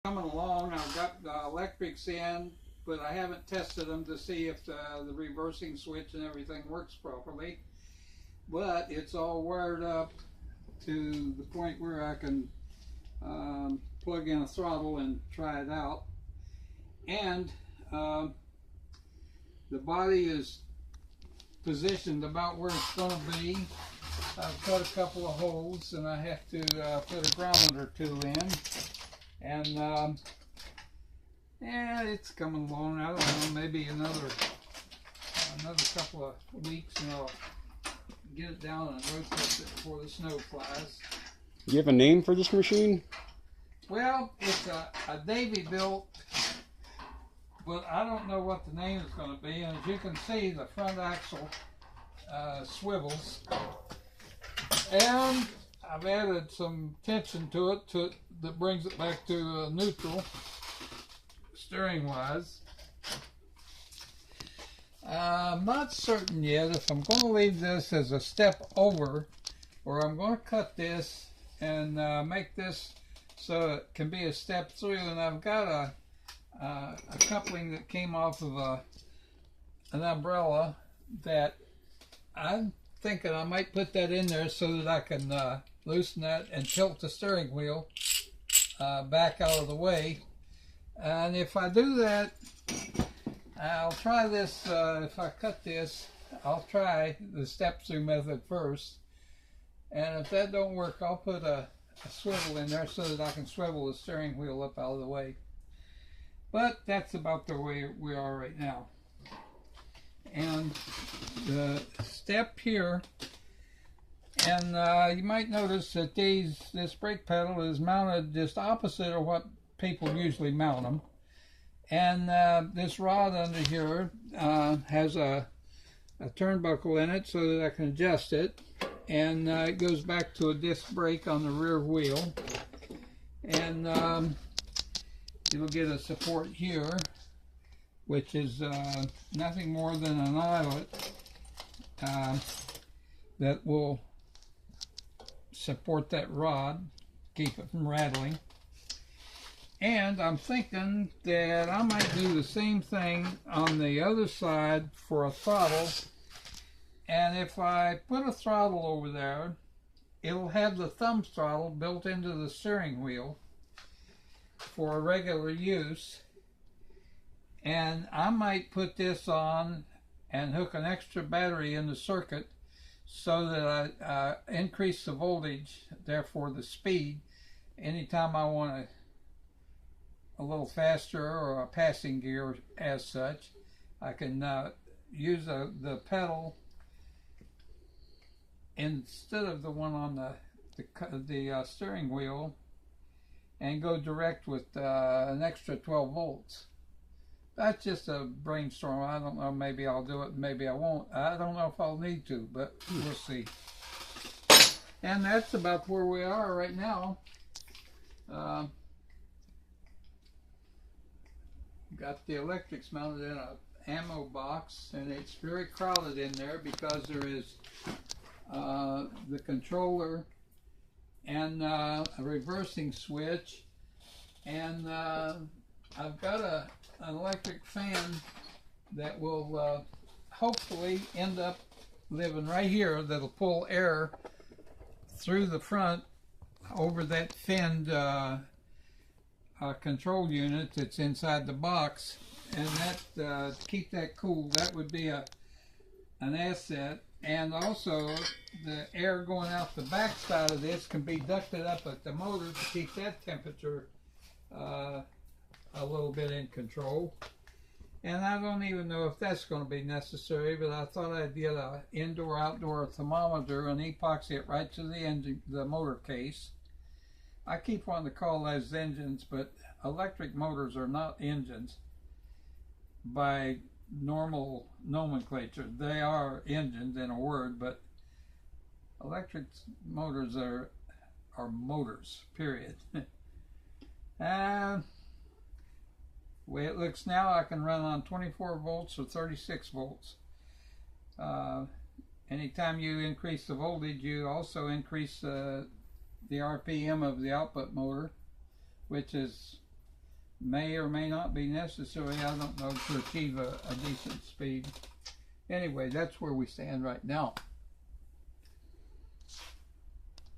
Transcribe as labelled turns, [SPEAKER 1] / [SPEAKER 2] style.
[SPEAKER 1] Coming along. I've got the electrics in, but I haven't tested them to see if the reversing switch and everything works properly. But it's all wired up to the point where I can plug in a throttle and try it out. And the body is positioned about where it's going to be. I've cut a couple of holes, and I have to put a grommet or two in. And yeah, it's coming along. I don't know, maybe another couple of weeks, and I'll get it down and rotate it before the snow flies.
[SPEAKER 2] Do you have a name for this machine?
[SPEAKER 1] Well, it's a Davy built, but I don't know what the name is going to be. And as you can see, the front axle swivels, and I've added some tension to it that brings it back to neutral steering wise. I'm not certain yet if I'm going to leave this as a step over, or I'm going to cut this and make this so it can be a step through. And I've got a coupling that came off of an umbrella that I'm thinking I might put that in there so that I can loosen that and tilt the steering wheel back out of the way. And if I do that, I'll try this. If I cut this, I'll try the step-through method first. And if that don't work, I'll put a swivel in there so that I can swivel the steering wheel up out of the way. But that's about the way we are right now. And the step here, and you might notice that this brake pedal is mounted just opposite of what people usually mount them. And this rod under here has a turnbuckle in it so that I can adjust it. And it goes back to a disc brake on the rear wheel. And you'll get a support here, which is nothing more than an eyelet that will support that rod, keep it from rattling. And I'm thinking that I might do the same thing on the other side for a throttle. And if I put a throttle over there, it'll have the thumb throttle built into the steering wheel for regular use. And I might put this on and hook an extra battery in the circuit so that I increase the voltage, therefore the speed, anytime I want a little faster or a passing gear as such. I can use the pedal instead of the one on the steering wheel and go direct with an extra 12 volts. That's just a brainstorm. I don't know, maybe I'll do it, maybe I won't. I don't know if I'll need to, but we'll see. And that's about where we are right now. Got the electrics mounted in a ammo box, and it's very crowded in there because there is the controller and a reversing switch, and I've got an electric fan that will hopefully end up living right here, that'll pull air through the front over that finned control unit that's inside the box, and that to keep that cool, that would be an asset. And also the air going out the back side of this can be ducted up at the motor to keep that temperature a little bit in control. And I don't even know if that's going to be necessary, but I thought I'd get an indoor-outdoor thermometer and epoxy it right to the engine, the motor case. I keep wanting to call those engines, but electric motors are not engines by normal nomenclature. They are engines in a word, but electric motors are motors, period. The way it looks now, I can run on 24 volts or 36 volts. Anytime you increase the voltage, you also increase the RPM of the output motor, which is may or may not be necessary, I don't know, to achieve a decent speed. Anyway, that's where we stand right now.